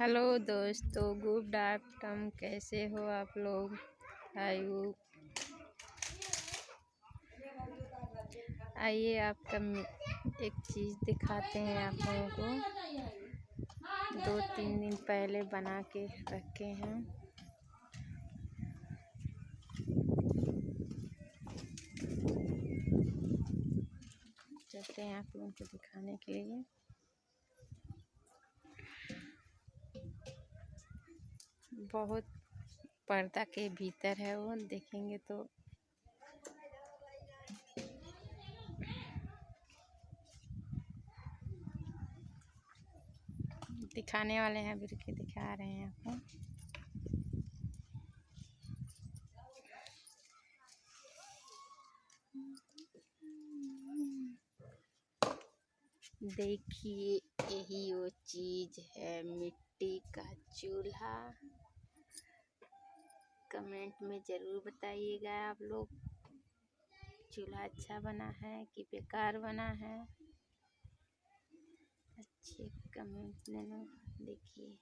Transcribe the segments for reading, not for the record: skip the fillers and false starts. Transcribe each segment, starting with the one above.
Hello दोस्तों, good afternoon. कैसे हो आप लोग? आयु आइए आपका एक चीज़ दिखाते हैं आप लोगों को। 2-3 दिन पहले बना के रखे हैं। चलते हैं आप लोगों को दिखाने के लिए। बहुत पर्दा के भीतर है वो, देखेंगे तो दिखाने वाले हैं, फिर के दिखा रहे हैं आपको। देखिए, यही वो चीज़ है, मिट्टी का चूल्हा। कमेंट में ज़रूर बताइएगा आप लोग, चूल्हा अच्छा बना है कि बेकार बना है। अच्छे कमेंट देना। देखिए,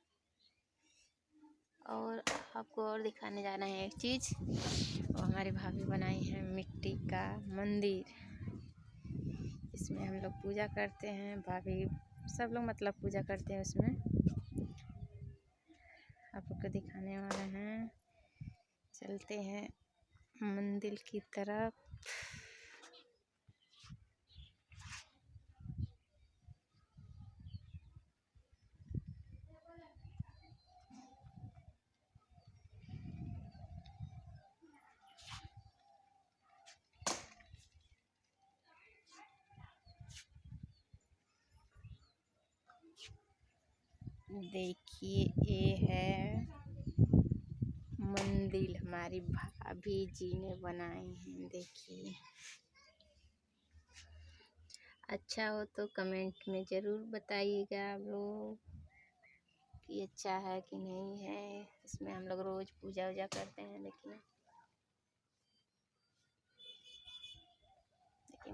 और आपको और दिखाने जाना है एक चीज़। वो हमारी भाभी बनाई है मिट्टी का मंदिर। इसमें हम लोग पूजा करते हैं, भाभी सब लोग मतलब पूजा करते हैं उसमें। आप लोग को दिखाने वाले हैं। चलते हैं मंदिर की तरफ। देखिए, ये है मंदिर हमारी भाभी जी ने बनाए हैं। देखिए, अच्छा हो तो कमेंट में ज़रूर बताइएगा आप लोग कि अच्छा है कि नहीं है। इसमें हम लोग रोज़ पूजा वूजा करते हैं। देखिए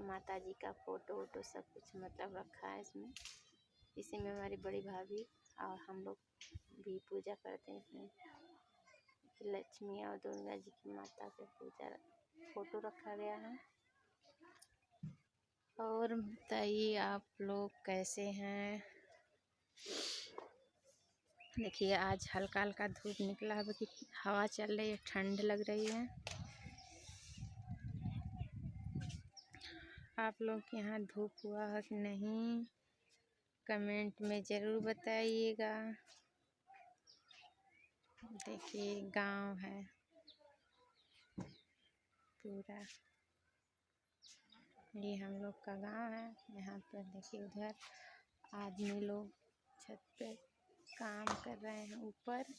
माता जी का फोटो वोटो सब कुछ मतलब रखा है इसमें। इसी में हमारी बड़ी भाभी और हम लोग भी पूजा करते हैं। इसमें लक्ष्मी और दुर्गा जी की माता के पूजा फोटो रखा गया है। और बताइए आप लोग कैसे हैं? देखिए, आज हल्का हल्का धूप निकला है, कि हवा चल रही है, ठंड लग रही है। आप लोग के यहाँ धूप हुआ है कि नहीं, कमेंट में ज़रूर बताइएगा। देखिए, गांव है पूरा, ये हम लोग का गांव है। यहाँ पर देखिए, उधर आदमी लोग छत पे काम कर रहे हैं ऊपर,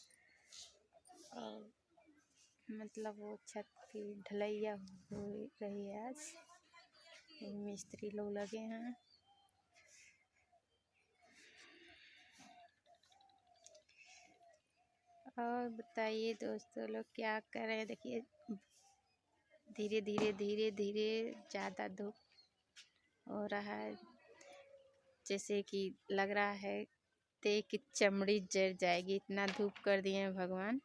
और मतलब वो छत की ढलैया हो रही है आज। मिस्त्री लोग लगे हैं। और बताइए दोस्तों लोग क्या कर रहे हैं? देखिए, धीरे धीरे धीरे धीरे ज़्यादा धूप हो रहा है, जैसे कि लग रहा है कि चमड़ी जल जाएगी, इतना धूप कर दिए हैं भगवान।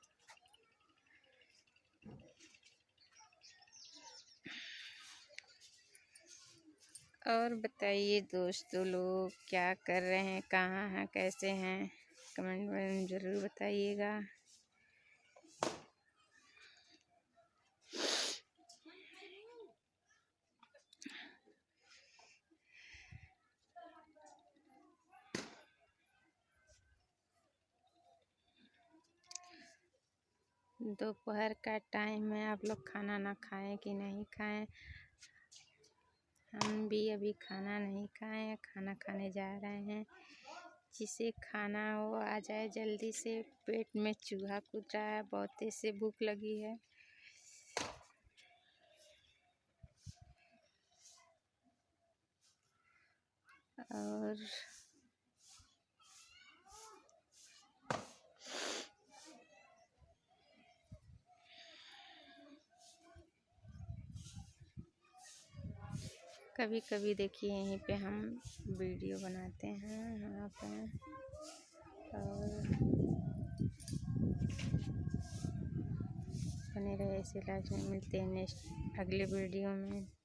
और बताइए दोस्तों लोग क्या कर रहे हैं, कहाँ हैं, कैसे हैं, कमेंट में ज़रूर बताइएगा। दोपहर का टाइम है, आप लोग खाना ना खाएं कि नहीं खाएं? हम भी अभी खाना नहीं खाए हैं, खाना खाने जा रहे हैं। जिसे खाना हो आ जाए जल्दी से, पेट में चूहा कूद रहा है, बहुत तेज से भूख लगी है। और कभी कभी देखिए, यहीं पे हम वीडियो बनाते हैं यहाँ पे। और बने रहे ऐसे लाइफ में। मिलते हैं नेक्स्ट अगले वीडियो में।